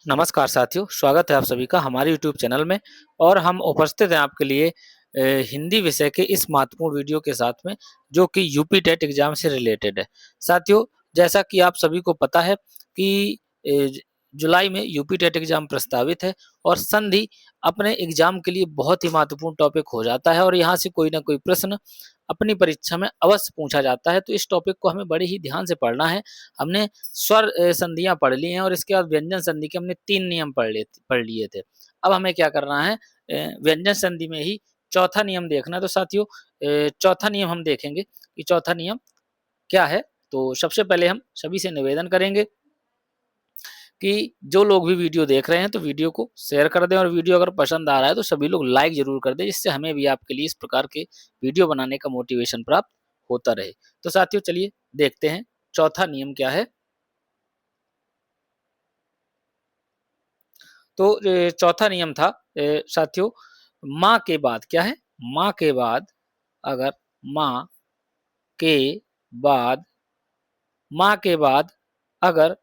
नमस्कार साथियों, स्वागत है आप सभी का हमारे यूट्यूब चैनल में। और हम उपस्थित हैं आपके लिए हिंदी विषय के इस महत्वपूर्ण वीडियो के साथ में, जो कि यूपी टेट एग्जाम से रिलेटेड है। साथियों, जैसा कि आप सभी को पता है कि जुलाई में यूपी टेट एग्जाम प्रस्तावित है और संधि अपने एग्जाम के लिए बहुत ही महत्वपूर्ण टॉपिक हो जाता है और यहाँ से कोई ना कोई प्रश्न अपनी परीक्षा में अवश्य पूछा जाता है। तो इस टॉपिक को हमें बड़े ही ध्यान से पढ़ना है। हमने स्वर संधियाँ पढ़ ली हैं और इसके बाद व्यंजन संधि के हमने 3 नियम पढ़ लिए थे। अब हमें क्या करना है, व्यंजन संधि में ही चौथा नियम देखना है। तो साथियों, चौथा नियम हम देखेंगे कि चौथा नियम क्या है। तो सबसे पहले हम सभी से निवेदन करेंगे कि जो लोग भी वीडियो देख रहे हैं तो वीडियो को शेयर कर दें, और वीडियो अगर पसंद आ रहा है तो सभी लोग लाइक जरूर कर दें, जिससे हमें भी आपके लिए इस प्रकार के वीडियो बनाने का मोटिवेशन प्राप्त होता रहे। तो साथियों, चलिए देखते हैं चौथा नियम क्या है। तो चौथा नियम था साथियों, माँ के बाद क्या है, माँ के बाद अगर माँ के बाद माँ के बाद अगर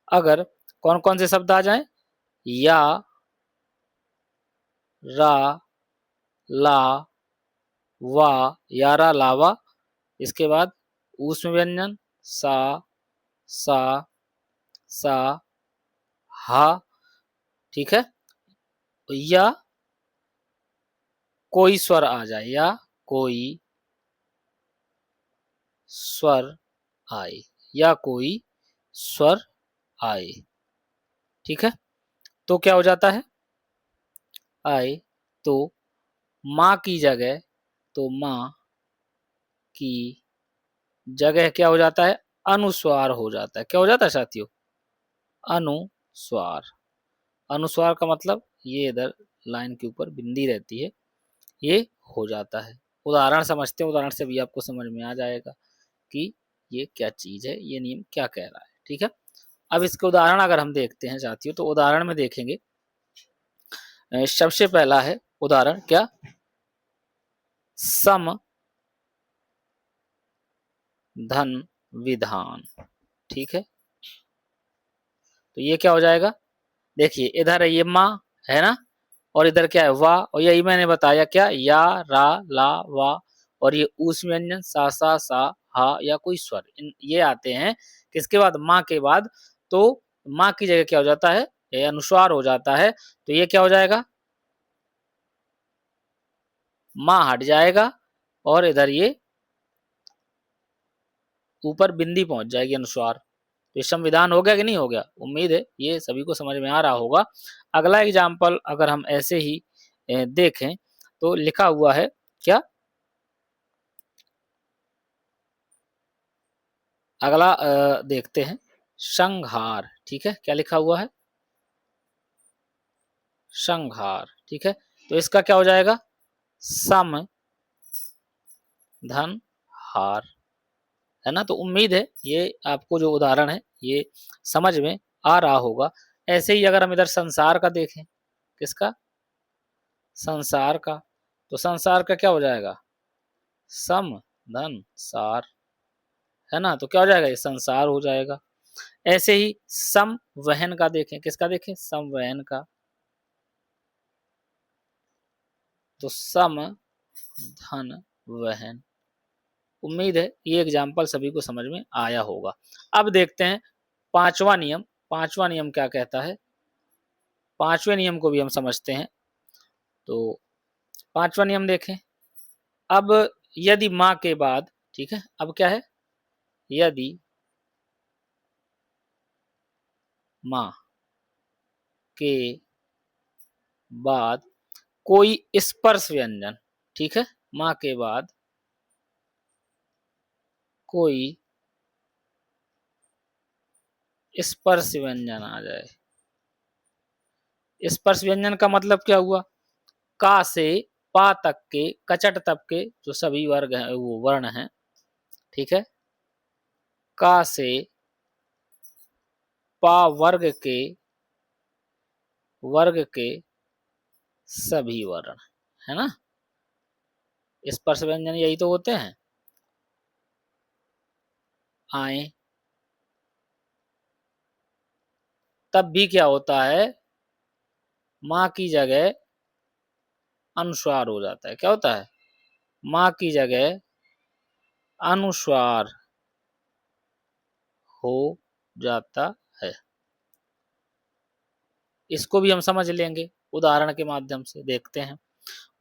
अगर कौन कौन से शब्द आ जाएं, या, रा, ला, वा, यारा, लावा, इसके बाद ऊष्म व्यंजन सा, सा, सा, हा, ठीक है। या कोई स्वर आ जाए, या कोई स्वर आए, या कोई स्वर आए, ठीक है। तो क्या हो जाता है, आए तो माँ की जगह, तो माँ की जगह क्या हो जाता है, अनुस्वार हो जाता है। क्या हो जाता है साथियों, अनुस्वार। अनुस्वार का मतलब ये इधर लाइन के ऊपर बिंदी रहती है, ये हो जाता है। उदाहरण समझते हैं, उदाहरण से भी आपको समझ में आ जाएगा कि ये क्या चीज है, ये नियम क्या कह रहा है, ठीक है। अब इसके उदाहरण अगर हम देखते हैं साथियों, तो उदाहरण में देखेंगे सबसे पहला है उदाहरण क्या, सम धन विधान, ठीक है। तो ये क्या हो जाएगा, देखिए इधर है ये माँ, है ना, और इधर क्या है, वाह, और यही मैंने बताया क्या, या, रा, ला, वा, और ये ऊष्म व्यंजन सा सा, हा, या कोई स्वर, ये आते हैं किसके बाद, माँ के बाद। तो माँ की जगह क्या हो जाता है, ये अनुस्वार हो जाता है। तो ये क्या हो जाएगा, माँ हट जाएगा और इधर ये ऊपर बिंदी पहुंच जाएगी, अनुस्वार। तो ये संविधान हो गया कि नहीं हो गया, उम्मीद है ये सभी को समझ में आ रहा होगा। अगला एग्जाम्पल अगर हम ऐसे ही देखें, तो लिखा हुआ है क्या, अगला देखते हैं, संघार, ठीक है। क्या लिखा हुआ है, संघार, ठीक है। तो इसका क्या हो जाएगा, सम धन हार, है ना। तो उम्मीद है ये आपको जो उदाहरण है ये समझ में आ रहा होगा। ऐसे ही अगर हम इधर संसार का देखें, किसका, संसार का, तो संसार का क्या हो जाएगा, सम धन सार, है ना। तो क्या हो जाएगा, ये संसार हो जाएगा। ऐसे ही सम वहन का देखें, किसका देखें, समवहन का, तो सम धन वहन। उम्मीद है ये एग्जाम्पल सभी को समझ में आया होगा। अब देखते हैं पांचवा नियम, पांचवा नियम क्या कहता है, पांचवें नियम को भी हम समझते हैं। तो पांचवा नियम देखें, अब यदि माँ के बाद, ठीक है, अब क्या है, यदि माँ के बाद कोई स्पर्श व्यंजन, ठीक है, माँ के बाद कोई स्पर्श व्यंजन आ जाए। स्पर्श व्यंजन का मतलब क्या हुआ, का से पा तक के, कचट तक के जो सभी वर्ग हैं, वो वर्ण हैं, ठीक है। का से पा वर्ग के सभी वर्ण, है ना। स्पर्श व्यंजन यही तो होते हैं, आए, तब भी क्या होता है, माँ की जगह अनुस्वार हो जाता है। क्या होता है, माँ की जगह अनुस्वार हो जाता है। इसको भी हम समझ लेंगे उदाहरण के माध्यम से। देखते हैं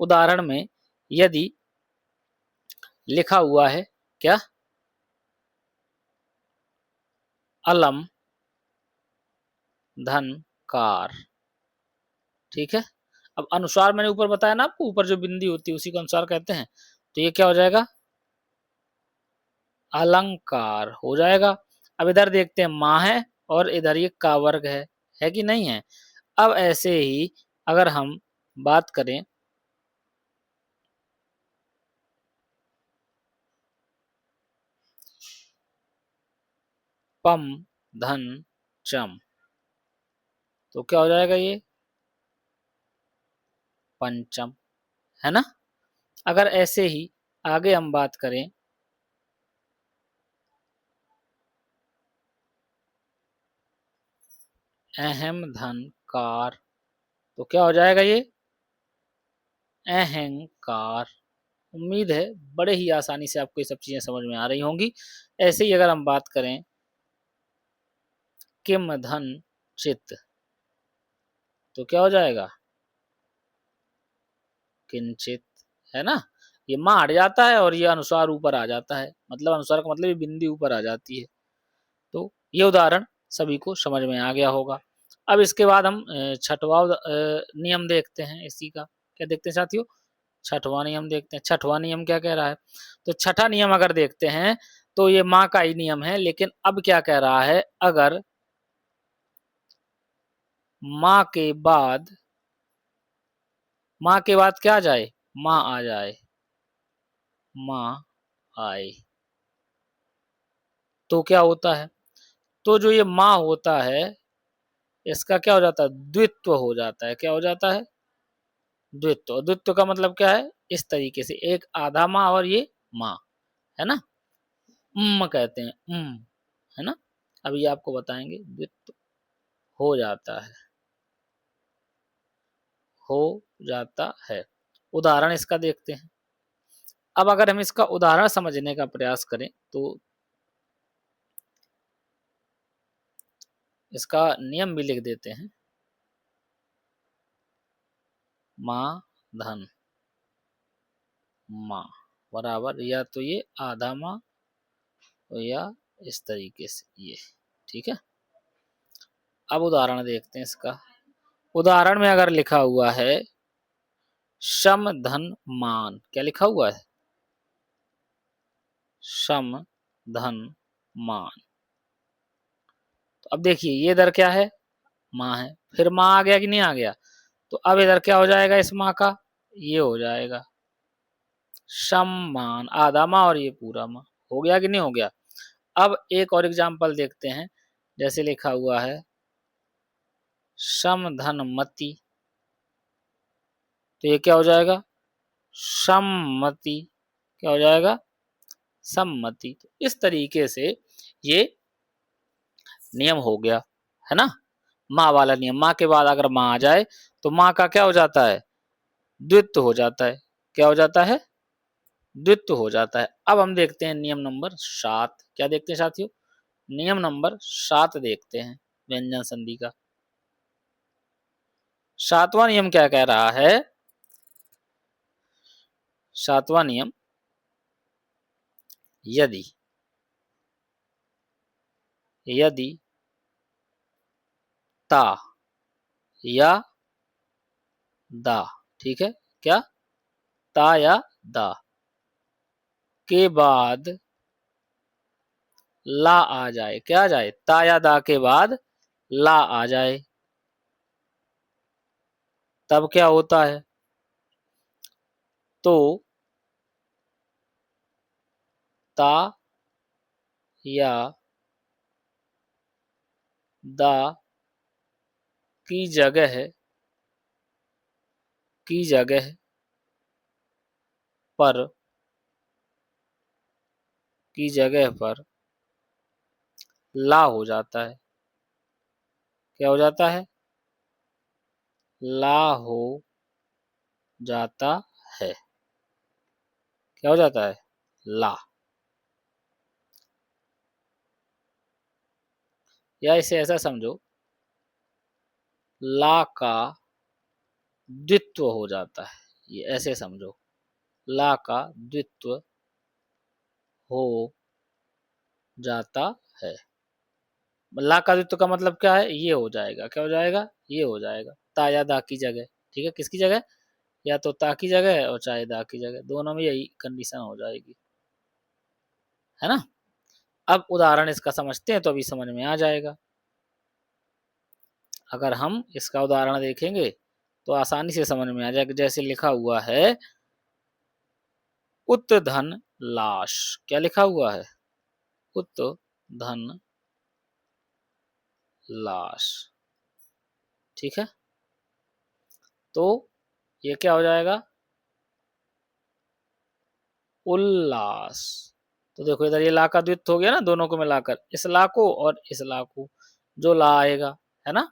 उदाहरण में, यदि लिखा हुआ है क्या, अलम धन कार, ठीक है। अब अनुस्वार मैंने ऊपर बताया ना आपको, ऊपर जो बिंदी होती है उसी को अनुस्वार कहते हैं। तो ये क्या हो जाएगा, अलंकार हो जाएगा। अब इधर देखते हैं, माँ है और इधर ये का वर्ग है कि नहीं है। अब ऐसे ही अगर हम बात करें पम धन चम, तो क्या हो जाएगा, ये पंचम, है ना। अगर ऐसे ही आगे हम बात करें अहम धन कार, तो क्या हो जाएगा, ये अहंकार। उम्मीद है बड़े ही आसानी से आपको ये सब चीजें समझ में आ रही होंगी। ऐसे ही अगर हम बात करें किम धन चित, तो क्या हो जाएगा, किंचित, है ना। ये माँ हट जाता है और ये अनुस्वार ऊपर आ जाता है, मतलब अनुस्वार का मतलब ये बिंदी ऊपर आ जाती है। तो ये उदाहरण सभी को समझ में आ गया होगा। अब इसके बाद हम छठवां नियम देखते हैं इसी का। क्या देखते हैं साथियों, छठवां नियम देखते हैं। छठवां नियम क्या कह रहा है, तो छठा नियम अगर देखते हैं तो ये माँ का ही नियम है, लेकिन अब क्या कह रहा है, अगर माँ के बाद, माँ के बाद क्या आ जाए, माँ आ जाए, माँ आए, तो क्या होता है, तो जो ये माँ होता है इसका क्या हो जाता है, द्वित्व हो जाता है। क्या हो जाता है, द्वित्व। द्वित्व का मतलब क्या है, इस तरीके से एक आधा माँ और ये माँ, है ना, कहते हैं है ना। अब ये आपको बताएंगे, द्वित्व हो जाता है, हो जाता है। उदाहरण इसका देखते हैं। अब अगर हम इसका उदाहरण समझने का प्रयास करें तो इसका नियम भी लिख देते हैं। माँ धन माँ बराबर, या तो ये आधा माँ या इस तरीके से ये, ठीक है। अब उदाहरण देखते हैं इसका। उदाहरण में अगर लिखा हुआ है सम धन मान, क्या लिखा हुआ है, सम धन मान। तो अब देखिए ये इधर क्या है, माँ है, फिर माँ आ गया कि नहीं आ गया, तो अब इधर क्या हो जाएगा इस माँ का, ये हो जाएगा सम्मान, आधा माँ और ये पूरा माँ। हो गया कि नहीं हो गया। अब एक और एग्जांपल देखते हैं, जैसे लिखा हुआ है समधन मति, तो ये क्या हो जाएगा, सम्मति, क्या हो जाएगा, सम्मति। तो इस तरीके से ये नियम हो गया, है ना। माँ वाला नियम, माँ के बाद अगर माँ आ जाए तो माँ का क्या हो जाता है, द्वित्व हो जाता है। क्या हो जाता है, द्वित्व हो जाता है। अब हम देखते हैं नियम नंबर 7। क्या देखते हैं साथियों, नियम नंबर 7 देखते हैं व्यंजन संधि का। 7वां नियम क्या कह रहा है, 7वां नियम, यदि यदि ता या दा, ठीक है, क्या, ता या दा के बाद ला आ जाए, क्या आ जाए, ता या दा के बाद ला आ जाए, तब क्या होता है, तो ता या दा की जगह की जगह पर की जगह पर ला हो जाता है। क्या हो जाता है, ला हो जाता है। क्या हो जाता है, ला। या इसे ऐसा समझो, ला का द्वित्व हो जाता है, ये ऐसे समझो, ला का द्वित्व हो जाता है। ला का द्वित्व का मतलब क्या है, ये हो जाएगा, क्या हो जाएगा, ये हो जाएगा, ता या दा की जगह। ठीक है, किसकी जगह, या तो ता की जगह और चाहे दा की जगह, दोनों में यही कंडीशन हो जाएगी, है ना। अब उदाहरण इसका समझते हैं तो अभी समझ में आ जाएगा। अगर हम इसका उदाहरण देखेंगे तो आसानी से समझ में आ जाएगा। जैसे लिखा हुआ है, उत धन लाश। क्या लिखा हुआ है, उत धन लाश। ठीक है, तो ये क्या हो जाएगा, उल्लास। तो देखो इधर ये ला का द्वित्व हो गया ना, दोनों को मिलाकर, इस ला को और इस ला को, जो ला आएगा, है ना,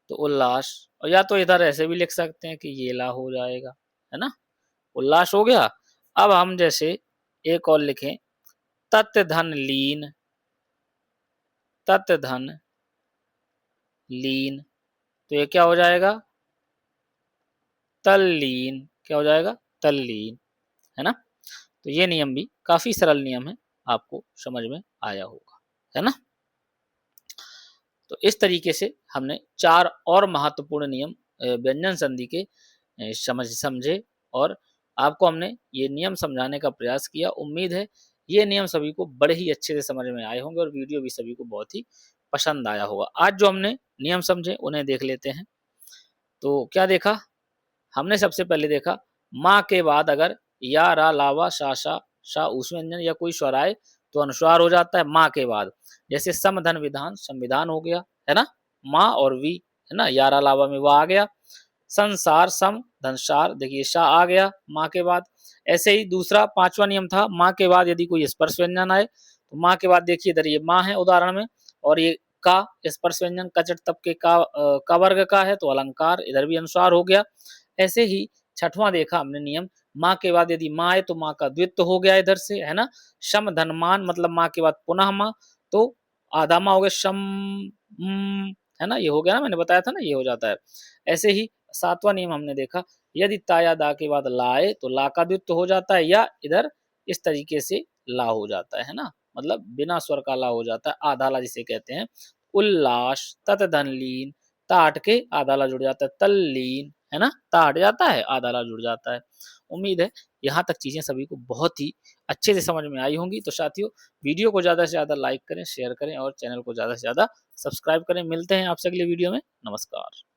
तो उल्लास। और या तो इधर ऐसे भी लिख सकते हैं कि ये ला हो जाएगा, है ना, उल्लास हो गया। अब हम जैसे एक और लिखें, तत् धन लीन, तत् धन लीन, तो ये क्या हो जाएगा, तल्लीन। क्या हो जाएगा, तल्लीन, है ना। तो ये नियम भी काफी सरल नियम है, आपको समझ में आया होगा, है ना। तो इस तरीके से हमने 4 और महत्वपूर्ण नियम व्यंजन संधि के समझे, और आपको हमने ये नियम समझाने का प्रयास किया। उम्मीद है ये नियम सभी को बड़े ही अच्छे से समझ में आए होंगे और वीडियो भी सभी को बहुत ही पसंद आया होगा। आज जो हमने नियम समझे उन्हें देख लेते हैं। तो क्या देखा हमने, सबसे पहले देखा, माँ के बाद अगर या, रा, लावा, शा उस व्यंजन या कोई स्वर आए तो अनुस्वार हो जाता है माँ के बाद। जैसे समधन विधान, संविधान हो गया, है ना, माँ और वी, है ना, यारा लावा में वाह आ गया। संसार, सम धनसार, देखिए शाह आ गया माँ के बाद। ऐसे ही दूसरा 5वां नियम था, माँ के बाद यदि कोई स्पर्श व्यंजन आए तो माँ के बाद देखिए इधर ये माँ है उदाहरण में, और ये का स्पर्श व्यंजन कचट तबके का वर्ग का है तो अलंकार, इधर भी अनुस्वार हो गया। ऐसे ही 6वां देखा हमने नियम, माँ के बाद यदि माँ आए तो माँ का द्वित्व हो गया इधर से, है ना। शम धनमान मतलब माँ के बाद पुनः माँ, तो आधा माँ हो गया शम, है ना, ये हो गया ना, मैंने बताया था ना, ये हो जाता है। ऐसे ही 7वां नियम हमने देखा, यदि ता या दा के बाद ला आए तो ला का द्वित्व हो जाता है, या इधर इस तरीके से ला हो जाता है ना, मतलब बिना स्वर का ला हो जाता है, आधा ला जिसे कहते हैं। उल्लास, तत धन लीन, ता हट के आधा ला जुड़ जाता है, तल्लीन, है ना, ता हट जाता है आधा ला जुड़ जाता है। उम्मीद है यहाँ तक चीजें सभी को बहुत ही अच्छे से समझ में आई होंगी। तो साथियों, वीडियो को ज्यादा से ज्यादा लाइक करें, शेयर करें और चैनल को ज्यादा से ज्यादा सब्सक्राइब करें। मिलते हैं आपसे अगले वीडियो में। नमस्कार।